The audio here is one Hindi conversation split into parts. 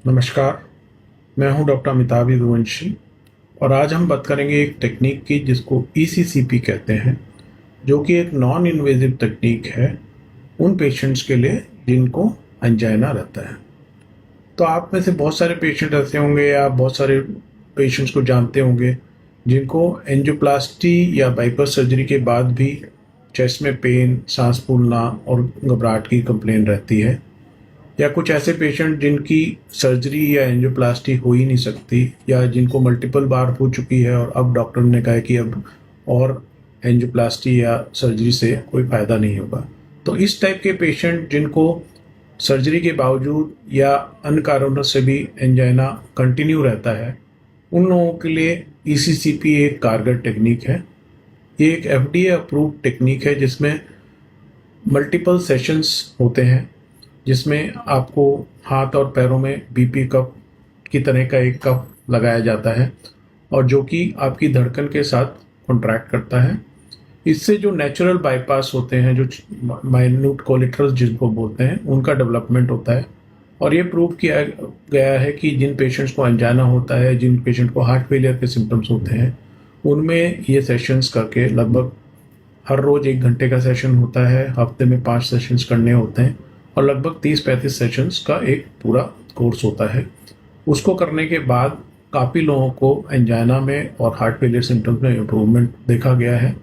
नमस्कार, मैं हूं डॉक्टर अमिताभ यदुवंशी और आज हम बात करेंगे एक टेक्निक की जिसको ईसीसीपी कहते हैं, जो कि एक नॉन इन्वेजिव टेक्निक है उन पेशेंट्स के लिए जिनको एंजाइना रहता है। तो आप में से बहुत सारे पेशेंट ऐसे होंगे या आप बहुत सारे पेशेंट्स को जानते होंगे जिनको एंजियोप्लास्टी या बाईपास सर्जरी के बाद भी चेस्ट में पेन, सांस फूलना और घबराहट की कंप्लेन रहती है, या कुछ ऐसे पेशेंट जिनकी सर्जरी या एंजियोप्लास्टी हो ही नहीं सकती या जिनको मल्टीपल बार हो चुकी है और अब डॉक्टर ने कहा है कि अब और एंजियोप्लास्टी या सर्जरी से कोई फ़ायदा नहीं होगा। तो इस टाइप के पेशेंट जिनको सर्जरी के बावजूद या अन्य कारणों से भी एंजाइना कंटिन्यू रहता है, उन लोगों के लिए ईसीसीपी एक कारगर टेक्निक है। ये एक एफडीए अप्रूव्ड टेक्निक है जिसमें मल्टीपल सेशंस होते हैं, जिसमें आपको हाथ और पैरों में बीपी कप की तरह का एक कप लगाया जाता है और जो कि आपकी धड़कन के साथ कॉन्ट्रैक्ट करता है। इससे जो नेचुरल बाईपास होते हैं, जो माइन्यूट कोलेटरल्स जिनको बोलते हैं, उनका डेवलपमेंट होता है। और ये प्रूव किया गया है कि जिन पेशेंट्स को एंजाइना होता है, जिन पेशेंट को हार्ट फेलियर के सिम्टम्स होते हैं, उनमें ये सेशंस करके लगभग हर रोज़ 1 घंटे का सेशन होता है, हफ्ते में 5 सेशंस करने होते हैं और लगभग 30-35 सेशंस का एक पूरा कोर्स होता है। उसको करने के बाद काफ़ी लोगों को एंजाइना में और हार्ट फेलियर सिम्टम्स में इम्प्रूवमेंट देखा गया है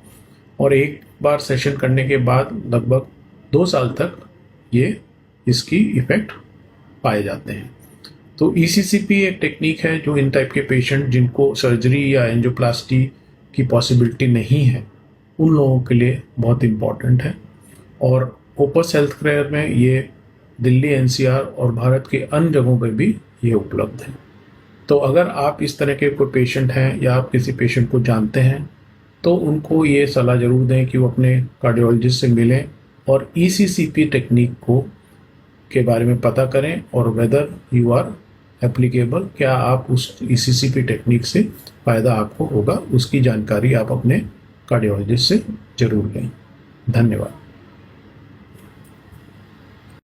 और एक बार सेशन करने के बाद लगभग 2 साल तक ये इसकी इफ़ेक्ट पाए जाते हैं। तो ईसीसीपी एक टेक्निक है जो इन टाइप के पेशेंट जिनको सर्जरी या एंजियोप्लास्टी की पॉसिबिलिटी नहीं है, उन लोगों के लिए बहुत इम्पॉर्टेंट है। और ओपस हेल्थ केयर में ये दिल्ली, एनसीआर और भारत के अन्य जगहों पर भी ये उपलब्ध है। तो अगर आप इस तरह के कोई पेशेंट हैं या आप किसी पेशेंट को जानते हैं, तो उनको ये सलाह ज़रूर दें कि वो अपने कार्डियोलॉजिस्ट से मिलें और ईसीसीपी टेक्निक को के बारे में पता करें और वेदर यू आर एप्लीकेबल, क्या आप उस ईसीसीपी टेक्निक से फ़ायदा आपको होगा, उसकी जानकारी आप अपने कार्डियोलॉजिस्ट से ज़रूर लें। धन्यवाद।